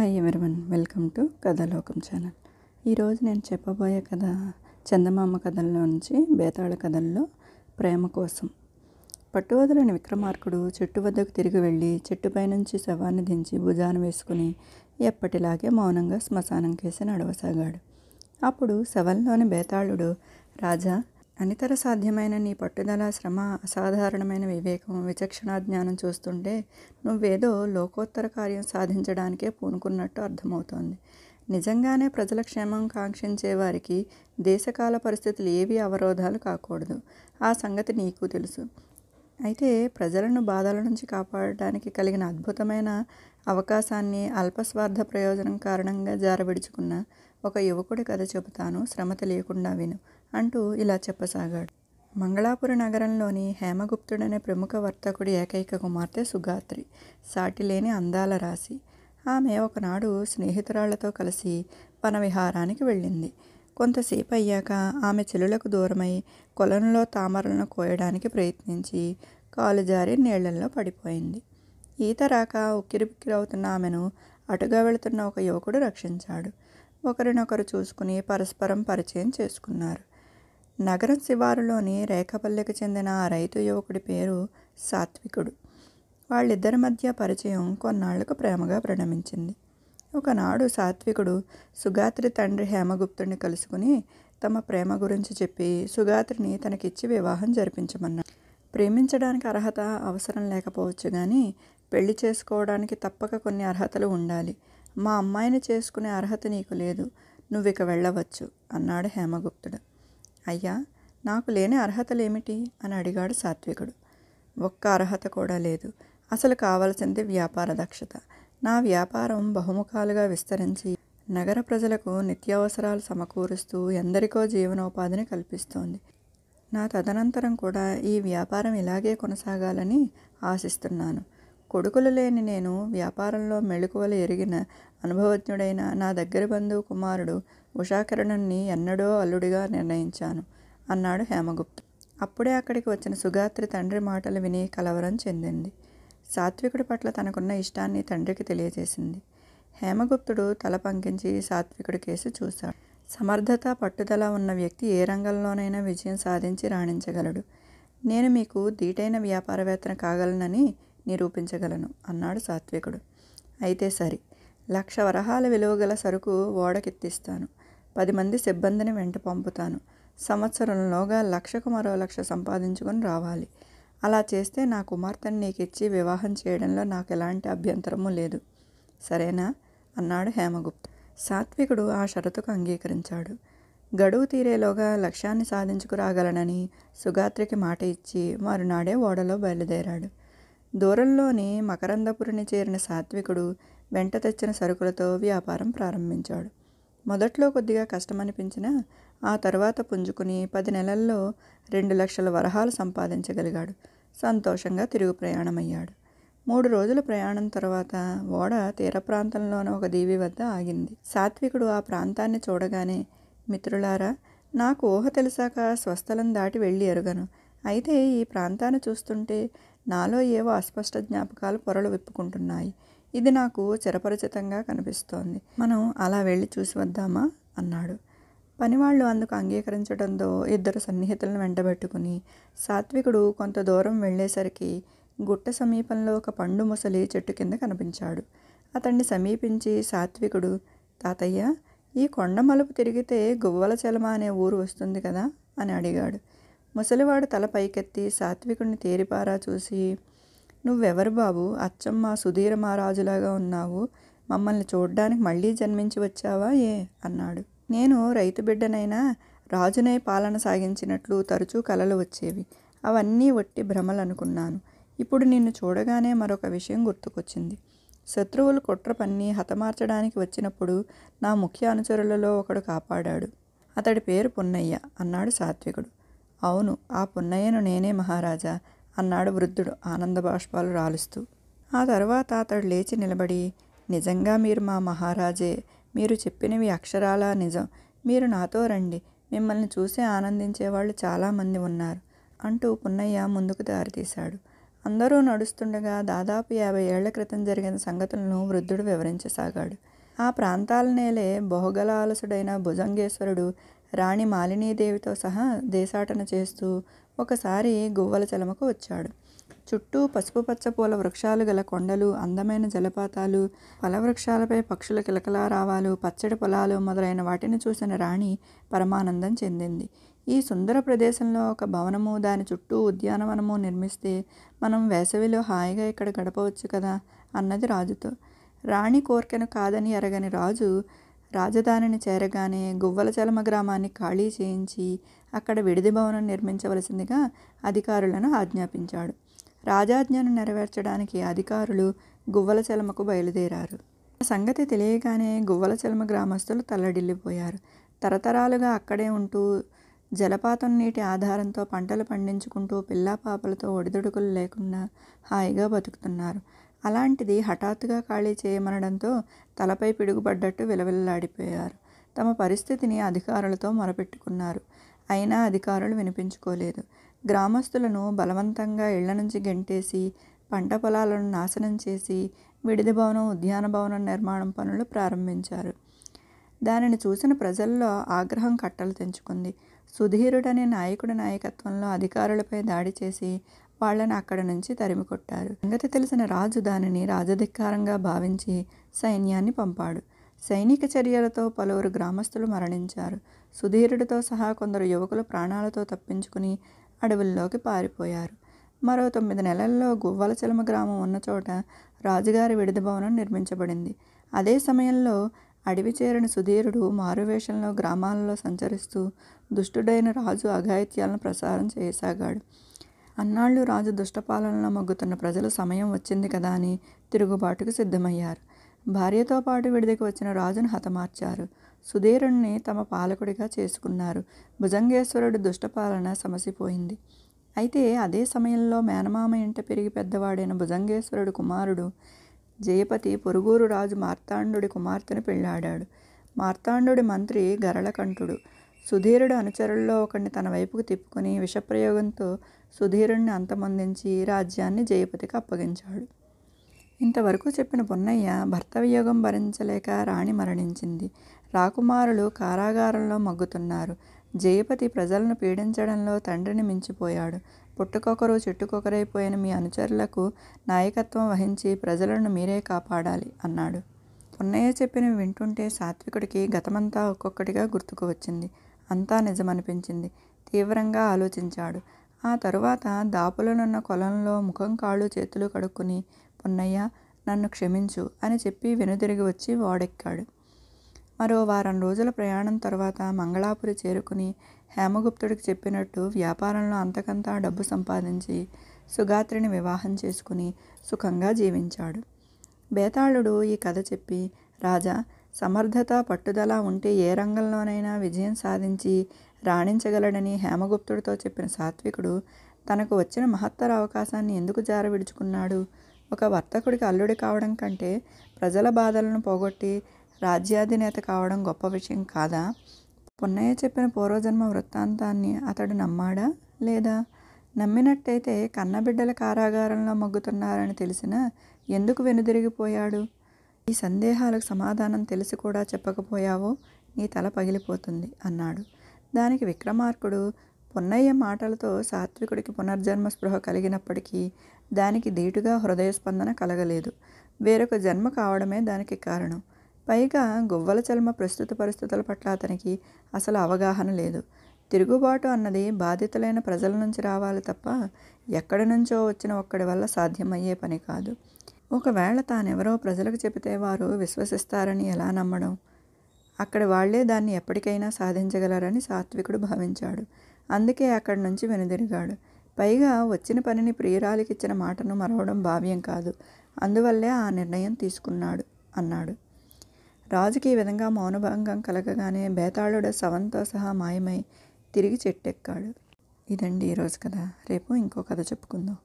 Hi everyone, welcome to Kathalokam channel. ఈరోజు నేను చెప్పబోయే కథ చందమామ కథల్లో నుంచి బేతాళ కథల్లో ప్రేమ కోసం. పట్టువదలని విక్రమార్కుడు చెట్టు వద్దకు తిరిగి వెళ్ళి చెట్టుపై నుంచి శవాన్ని దించి భుజాన వేసుకుని ఎప్పటిలాగే మౌనంగా శ్మశానం కేసి నడవసాగాడు. అప్పుడు శవంలోని బేతాళుడు, రాజా, అనితర సాధ్యమైన నీ పట్టుదల, శ్రమ, అసాధారణమైన వివేకం, విచక్షణా జ్ఞానం చూస్తుంటే నువ్వేదో లోకోత్తర కార్యం సాధించడానికే పూనుకున్నట్టు అర్థమవుతోంది. నిజంగానే ప్రజల క్షేమం కాంక్షించే వారికి దేశకాల పరిస్థితులు ఏవి అవరోధాలు కాకూడదు. ఆ సంగతి నీకు తెలుసు. అయితే ప్రజలను బాధల నుంచి కాపాడడానికి కలిగిన అద్భుతమైన అవకాశాన్ని అల్పస్వార్థ ప్రయోజనం కారణంగా జారవిడుచుకున్న ఒక యువకుడి కథ చెబుతాను, శ్రమ తెలియకుండా విను అంటూ ఇలా చెప్పసాగాడు. మంగళాపురి నగరంలోని హేమగుప్తుడనే ప్రముఖ వర్తకుడి ఏకైక కుమార్తె సుగాత్రి సాటిలేని అందాల రాశి. ఆమె ఒకనాడు స్నేహితురాళ్లతో కలిసి వనవిహారానికి వెళ్ళింది. కొంతసేపు అయ్యాక ఆమె చెలులకు దూరమై కొలంలో తామరలను కోయడానికి ప్రయత్నించి కాలు జారి నీళ్లల్లో పడిపోయింది. ఈత రాక ఉక్కిరిబిక్కిరవుతున్న ఆమెను అటుగా వెళుతున్న ఒక యువకుడు రక్షించాడు. ఒకరినొకరు చూసుకుని పరస్పరం పరిచయం చేసుకున్నారు. నగరం శివారులోని రేఖపల్లెకి చెందిన ఆ రైతు యువకుడి పేరు సాత్వికుడు. వాళ్ళిద్దరి మధ్య పరిచయం కొన్నాళ్లకు ప్రేమగా పరిణమించింది. ఒకనాడు సాత్వికుడు సుగాత్రి తండ్రి హేమగుప్తుడిని కలుసుకుని తమ ప్రేమ గురించి చెప్పి సుగాత్రిని తనకిచ్చి వివాహం జరిపించమన్నాడు. ప్రేమించడానికి అర్హత అవసరం లేకపోవచ్చు, కానీ పెళ్లి చేసుకోవడానికి తప్పక కొన్ని అర్హతలు ఉండాలి. మా అమ్మాయిని చేసుకునే అర్హత నీకు లేదు, నువ్విక వెళ్ళవచ్చు అన్నాడు హేమగుప్తుడు. అయ్యా, నాకు లేని అర్హతలేమిటి అని అడిగాడు సాత్వికుడు. ఒక్క అర్హత కూడా లేదు. అసలు కావలసింది వ్యాపార దక్షత. నా వ్యాపారం బహుముఖాలుగా విస్తరించి నగర ప్రజలకు నిత్యావసరాలు సమకూరుస్తూ ఎందరికో జీవనోపాధిని కల్పిస్తోంది. నా తదనంతరం కూడా ఈ వ్యాపారం ఇలాగే కొనసాగాలని ఆశిస్తున్నాను. కొడుకులు లేని నేను వ్యాపారంలో మెళుకువలు ఎరిగిన అనుభవజ్ఞుడైన నా దగ్గర బంధువు కుమారుడు ఉషాకిరణుణ్ణి ఎన్నడో అల్లుడిగా నిర్ణయించాను అన్నాడు హేమగుప్తుడు. అప్పుడే అక్కడికి వచ్చిన సుగాత్రి తండ్రి మాటలు విని కలవరం చెందింది. సాత్వికుడి పట్ల తనకున్న ఇష్టాన్ని తండ్రికి తెలియజేసింది. హేమగుప్తుడు తల పంకించి సాత్వికుడి కేసి చూశాడు. సమర్థత, పట్టుదల ఉన్న వ్యక్తి ఏ రంగంలోనైనా విజయం సాధించి రాణించగలడు. నేను మీకు దీటైన వ్యాపారవేత్తను కాగలనని నిరూపించగలను అన్నాడు సాత్వికుడు. అయితే సరి, 1,00,000 వరహాల విలువగల సరుకు ఓడకెత్తిస్తాను. 10 మంది సిబ్బందిని వెంట పంపుతాను. సంవత్సరంలోగా 1,00,000కు మరో 1,00,000 సంపాదించుకొని రావాలి. అలా చేస్తే నా కుమార్తెను నీకిచ్చి వివాహం చేయడంలో నాకు ఎలాంటి అభ్యంతరమూ లేదు. సరేనా అన్నాడు హేమగుప్తు. సాత్వికుడు ఆ షరతుకు అంగీకరించాడు. గడువు తీరేలోగా లక్ష్యాన్ని సాధించుకురాగలనని సుగాత్రికి మాట ఇచ్చి మరునాడే ఓడలో బయలుదేరాడు. దూరంలోని మకరందపురిని చేరిన సాత్వికుడు వెంట తెచ్చిన సరుకులతో వ్యాపారం ప్రారంభించాడు. మొదట్లో కొద్దిగా కష్టమనిపించినా ఆ తర్వాత పుంజుకుని 10 నెలల్లో 2,00,000 వరహాలు సంపాదించగలిగాడు. సంతోషంగా తిరుగు ప్రయాణమయ్యాడు. 3 రోజుల ప్రయాణం తర్వాత ఓడ తీర ప్రాంతంలోని ఒక దీవి వద్ద ఆగింది. సాత్వికుడు ఆ ప్రాంతాన్ని చూడగానే, మిత్రులారా, నాకు ఊహ తెలిసాక స్వస్థలం దాటి వెళ్ళి ఎరుగను. అయితే ఈ ప్రాంతాన్ని చూస్తుంటే నాలో ఏవో అస్పష్ట జ్ఞాపకాలు పొరలు విప్పుకుంటున్నాయి. ఇది నాకు చిరపరిచితంగా కనిపిస్తోంది. మనం అలా వెళ్ళి చూసి వద్దామా అన్నాడు. పనివాళ్ళు అందుకు అంగీకరించడంతో 2 సన్నిహితులను వెంటబెట్టుకుని సాత్వికుడు కొంత దూరం వెళ్ళేసరికి గుట్ట సమీపంలో ఒక పండు ముసలి చెట్టు కింద కనిపించాడు. అతన్ని సమీపించి సాత్వికుడు, తాతయ్య, ఈ కొండ మలుపు తిరిగితే గువ్వల చెలమ అనే ఊరు వస్తుంది కదా అని అడిగాడు. ముసలివాడు తల పైకెత్తి సాత్వికుడిని తేరిపారా చూసి, నువ్వెవరు బాబు? అచ్చం మా సుధీర మహారాజులాగా ఉన్నావు. మమ్మల్ని చూడ్డానికి మళ్ళీ జన్మించి వచ్చావా ఏ అన్నాడు. నేను రైతు బిడ్డనైనా రాజునై పాలన సాగించినట్లు తరచూ కలలు వచ్చేవి. అవన్నీ వట్టి భ్రమలు అనుకున్నాను. ఇప్పుడు నిన్ను చూడగానే మరొక విషయం గుర్తుకొచ్చింది. శత్రువులు కుట్ర పన్ని హతమార్చడానికి వచ్చినప్పుడు నా ముఖ్య అనుచరులలో ఒకడు కాపాడాడు. అతడి పేరు పున్నయ్య అన్నాడు సాత్వికుడు. అవును, ఆ పున్నయ్యను నేనే మహారాజా అన్నాడు వృద్ధుడు ఆనంద బాష్పాలు రాలుస్తూ. ఆ తర్వాత అతడు లేచి నిలబడి, నిజంగా మీరు మా మహారాజే. మీరు చెప్పినవి అక్షరాలా నిజం. మీరు నాతో రండి. మిమ్మల్ని చూసి ఆనందించేవాళ్ళు చాలామంది ఉన్నారు అంటూ పున్నయ్య ముందుకు దారితీశాడు. అందరూ నడుస్తుండగా దాదాపు 50 ఏళ్ల క్రితం జరిగిన సంగతులను వృద్ధుడు వివరించసాగాడు. ఆ ప్రాంతాల నేలే బహుగలాలసుడైన భుజంగేశ్వరుడు రాణి మాలినీదేవితో సహా దేశాటన చేస్తూ ఒకసారి గువ్వల చెలమకు వచ్చాడు. చుట్టూ పసుపు పచ్చ పూల వృక్షాలు గల కొండలు, అందమైన జలపాతాలు, ఫలవృక్షాలపై పక్షుల కిలకలారావాలు, పచ్చడి పొలాలు మొదలైన వాటిని చూసిన రాణి పరమానందం చెందింది. ఈ సుందర ప్రదేశంలో ఒక భవనము, దాని చుట్టూ ఉద్యానవనము నిర్మిస్తే మనం వేసవిలో హాయిగా ఇక్కడ గడపవచ్చు కదా అన్నది రాజుతో. రాణి కోర్కెను కాదని ఎరగని రాజు రాజధానిని చేరగానే గువ్వలచలమ గ్రామాన్ని ఖాళీ చేయించి అక్కడ విడిది భవనం నిర్మించవలసిందిగా అధికారులను ఆజ్ఞాపించాడు. రాజాజ్ఞను నెరవేర్చడానికి అధికారులు గువ్వలచలమకు బయలుదేరారు. ఆ సంగతి తెలియగానే గువ్వలచలమ గ్రామస్తులు తల్లడిల్లిపోయారు. తరతరాలుగా అక్కడే ఉంటూ జలపాతం నీటి ఆధారంతో పంటలు పండించుకుంటూ పిల్లాపాపలతో ఒడిదుడుకులు లేకుండా హాయిగా బతుకుతున్నారు. అలాంటిది హఠాత్తుగా ఖాళీ చేయమనడంతో తలపై పిడుగుపడ్డట్టు విలవిల్లాడిపోయారు. తమ పరిస్థితిని అధికారులతో మొరపెట్టుకున్నారు. అయినా అధికారులు వినిపించుకోలేదు. గ్రామస్తులను బలవంతంగా ఇళ్ల నుంచి గెంటేసి పంట పొలాలను నాశనం చేసి విడిది భవనం, ఉద్యాన భవనం నిర్మాణం పనులు ప్రారంభించారు. దానిని చూసిన ప్రజల్లో ఆగ్రహం కట్టలు తెంచుకుంది. సుధీరుడనే నాయకుడి నాయకత్వంలో అధికారులపై దాడి చేసి వాళ్లను అక్కడి నుంచి తరిమికొట్టారు. సంగతి తెలిసిన రాజు దానిని రాజధిక్కారంగా భావించి సైన్యాన్ని పంపాడు. సైనిక చర్యలతో పలువురు గ్రామస్తులు మరణించారు. సుధీరుడితో సహా కొందరు యువకులు ప్రాణాలతో తప్పించుకుని అడవుల్లోకి పారిపోయారు. మరో 9 నెలల్లో గువ్వలచలమ గ్రామం ఉన్న చోట రాజుగారి విడిది భవనం నిర్మించబడింది. అదే సమయంలో అడవి చేరిన సుధీరుడు మారువేషంలో గ్రామాలలో సంచరిస్తూ దుష్టుడైన రాజు అఘాయిత్యాలను ప్రసారం చేయసాగాడు. అన్నాళ్ళు రాజు దుష్టపాలనలో మొగ్గుతున్న ప్రజలు సమయం వచ్చింది కదా అని తిరుగుబాటుకు సిద్ధమయ్యారు. భార్యతో పాటు విడిదికి వచ్చిన రాజును హతమార్చారు. సుధీరుణ్ణి తమ పాలకుడిగా చేసుకున్నారు. భుజంగేశ్వరుడు దుష్టపాలన సమసిపోయింది. అయితే అదే సమయంలో మేనమామ ఇంట పెరిగి పెద్దవాడైన భుజంగేశ్వరుడు కుమారుడు జయపతి పొరుగురు రాజు మార్తాండుడి కుమార్తెను పెళ్ళాడాడు. మార్తాండుడి మంత్రి గరళకంఠుడు సుధీరుడు అనుచరుల్లో ఒకడిని తన వైపుకు తిప్పుకొని విషప్రయోగంతో సుధీరుణ్ణి అంతమొందించి రాజ్యాన్ని జయపతికి అప్పగించాడు. ఇంతవరకు చెప్పిన పొన్నయ్య భర్త వియోగం భరించలేక రాణి మరణించింది. రాకుమారులు కారాగారంలో మగ్గుతున్నారు. జయపతి ప్రజలను పీడించడంలో తండ్రిని మించిపోయాడు. పుట్టుకొకరు చెట్టుకొకరైపోయిన మీ అనుచరులకు నాయకత్వం వహించి ప్రజలను మీరే కాపాడాలి అన్నాడు. పొన్నయ్య చెప్పినవి వింటుంటే సాత్వికుడికి గతమంతా ఒక్కొక్కటిగా గుర్తుకు వచ్చింది. అంతా నిజమనిపించింది. తీవ్రంగా ఆలోచించాడు. ఆ తరువాత దాపులనున్న కొలంలో ముఖం, కాళ్ళు, చేతులు కడుక్కుని పొన్నయ్య నన్ను క్షమించు అని చెప్పి వెనుదిరిగి వచ్చి ఓడెక్కాడు. మరో వారం రోజుల ప్రయాణం తర్వాత మంగళాపురి చేరుకుని హేమగుప్తుడికి చెప్పినట్టు వ్యాపారంలో అంతకంతా డబ్బు సంపాదించి సుగాత్రిని వివాహం చేసుకుని సుఖంగా జీవించాడు. బేతాళుడు ఈ కథ చెప్పి, రాజా, సమర్థత, పట్టుదల ఉంటే ఏ రంగంలోనైనా విజయం సాధించి రాణించగలడని హేమగుప్తుడితో చెప్పిన సాత్వికుడు తనకు వచ్చిన మహత్తర అవకాశాన్ని ఎందుకు జారవిడుచుకున్నాడు? ఒక వర్తకుడికి అల్లుడి కావడం కంటే ప్రజల బాధలను పోగొట్టి రాజ్యాధినేత కావడం గొప్ప విషయం కాదా? పొన్నయ్య చెప్పిన పూర్వజన్మ వృత్తాంతాన్ని అతడు నమ్మాడా లేదా? నమ్మినట్టయితే కన్నబిడ్డల కారాగారంలో మగ్గుతున్నారని తెలిసినా ఎందుకు వెనుదిరిగిపోయాడు? ఈ సందేహాలకు సమాధానం తెలిసి కూడా చెప్పకపోయావో నీ తల పగిలిపోతుంది అన్నాడు. దానికి విక్రమార్కుడు, పొన్నయ్య మాటలతో సాత్వికుడికి పునర్జన్మ స్పృహ కలిగినప్పటికీ దానికి ధీటుగా హృదయస్పందన కలగలేదు. వేరొక జన్మ కావడమే దానికి కారణం. పైగా గువ్వలచలమ ప్రస్తుత పరిస్థితుల పట్ల అతనికి అసలు అవగాహన లేదు. తిరుగుబాటు అన్నది బాధితులైన ప్రజల నుంచి రావాలి తప్ప ఎక్కడి నుంచో వచ్చిన ఒక్కడి వల్ల సాధ్యమయ్యే పని కాదు. ఒకవేళ తానెవరో ప్రజలకు చెబితే వారు విశ్వసిస్తారని ఎలా నమ్మడం? అక్కడి వాళ్లే దాన్ని ఎప్పటికైనా సాధించగలరని సాత్వికుడు భావించాడు. అందుకే అక్కడి నుంచి వెనుదిరిగాడు. పైగా వచ్చిన పనిని ప్రియురాలికిచ్చిన మాటను మరవడం భావ్యం కాదు. అందువల్లే ఆ నిర్ణయం తీసుకున్నాడు అన్నాడు. రాజుకి ఈ విధంగా మౌనభంగం కలగగానే బేతాళుడు శవంతో సహా మాయమై తిరిగి చెట్టెక్కాడు. ఇదండి ఈరోజు కథ. రేపు ఇంకో కథ చెప్పుకుందాం.